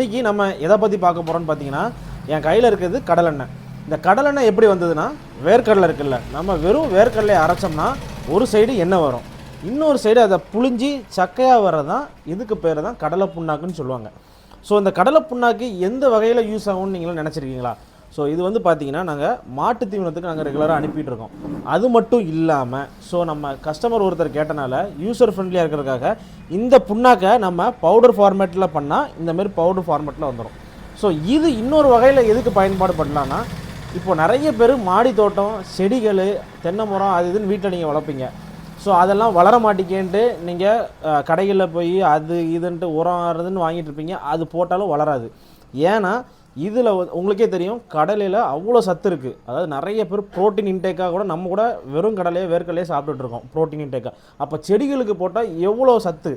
இன்றைக்கி நம்ம எதை பற்றி பார்க்க போகிறோம்னு பார்த்தீங்கன்னா, என் கையில் இருக்கிறது கடலெண்ணெய். இந்த கடலெண்ணெய் எப்படி வந்ததுன்னா, வேர்க்கடலை இருக்குல்ல, நம்ம வெறும் வேர்க்கடலையை அரைச்சோம்னா ஒரு சைடு எண்ணெய் வரும், இன்னொரு சைடு அதை புழிஞ்சி சக்கையாக வர்றதான் இதுக்கு பேர் தான் கடலை புண்ணாக்குன்னு சொல்லுவாங்க. ஸோ இந்த கடலை புண்ணாக்கு எந்த வகையில் யூஸ் ஆகும்னு நீங்களும் நினச்சிருக்கீங்களா? ஸோ இது வந்து பார்த்திங்கன்னா, நாங்கள் மாட்டு தீவனத்துக்கு நாங்கள் ரெகுலராக அனுப்பிட்டு இருக்கோம். அது மட்டும் இல்லாமல் நம்ம கஸ்டமர் ஒருத்தர் கேட்டனால யூசர் ஃப்ரெண்ட்லியாக இருக்கிறதுக்காக இந்த புண்ணாக்கை நம்ம பவுடர் ஃபார்மேட்டில் பண்ணால் இந்தமாரி பவுடர் ஃபார்மேட்டில் வந்துடும். ஸோ இது இன்னொரு வகையில் எதுக்கு பயன்பாடு பண்ணலான்னா, இப்போ நிறைய பேர் மாடி தோட்டம், செடிகள், தென்னை மரம் அது இதுன்னு வீட்டில் நீங்கள் வளர்ப்பீங்க. ஸோ அதெல்லாம் வளர மாட்டேங்கன்ட்டு நீங்கள் கடைகளில் போய் அது இதுன்ட்டு உரம் ஆறுதுன்னு வாங்கிட்டு இருப்பீங்க. அது போட்டாலும் வளராது. ஏன்னா இதில் உங்களுக்கே தெரியும், கடலையில் அவ்வளோ சத்து இருக்குது. அதாவது நிறைய பேர் ப்ரோட்டீன் இன்டேக்காக கூட நம்ம கூட வெறும் கடலையே வேர்க்கடலையே சாப்பிட்டுட்ருக்கோம் ப்ரோட்டீன் இன்டேக்காக. அப்போ செடிகளுக்கு போட்டால் எவ்வளோ சத்து.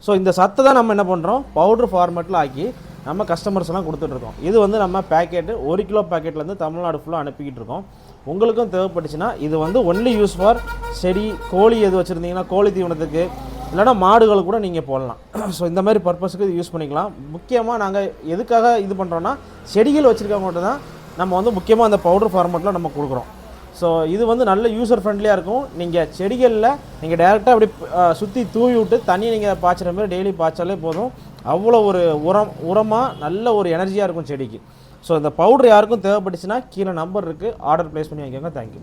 ஸோ இந்த சத்தை தான் நம்ம என்ன பண்ணுறோம், பவுடர் ஃபார்மேட்டில் ஆக்கி நம்ம கஸ்டமர்ஸ்லாம் கொடுத்துட்ருக்கோம். இது வந்து நம்ம பேக்கெட்டு 1 கிலோ பேக்கெட்லேருந்து தமிழ்நாடு ஃபுல்லாக அனுப்பிக்கிட்டு இருக்கோம். உங்களுக்கும் தேவைப்பட்டுச்சுன்னா இது வந்து ஒன்லி யூஸ் ஃபார் செடி, கோழி எது வச்சுருந்தீங்கன்னா கோழி தீவனத்துக்கு, இல்லைனா மாடுகள் கூட நீங்கள் போடலாம். ஸோ இந்த மாதிரி பர்பஸுக்கு இது யூஸ் பண்ணிக்கலாம். முக்கியமாக நாங்கள் எதுக்காக இது பண்ணுறோன்னா, செடிகள் வச்சுருக்கவங்க மட்டும் தான் நம்ம வந்து முக்கியமாக அந்த பவுடர் ஃபார்மேட்டில் நம்ம கொடுக்குறோம். ஸோ இது வந்து நல்ல யூசர் ஃப்ரெண்ட்லியாக இருக்கும். நீங்கள் செடிகளில் நீங்கள் டேரெக்டாக அப்படி சுற்றி தூவி விட்டு தண்ணி நீங்கள் பாய்ச்சுற மாதிரி டெய்லி பாய்ச்சாலே போதும். அவ்வளோ ஒரு உரமாக நல்ல ஒரு எனர்ஜியாக இருக்கும் செடிக்கு. ஸோ இந்த பவுடர் யாருக்கும் தேவைப்பட்டுச்சுன்னா கீழே நம்பர் இருக்குது, ஆர்டர் ப்ளேஸ் பண்ணி வாங்கிக்கோங்க. தேங்க்யூ.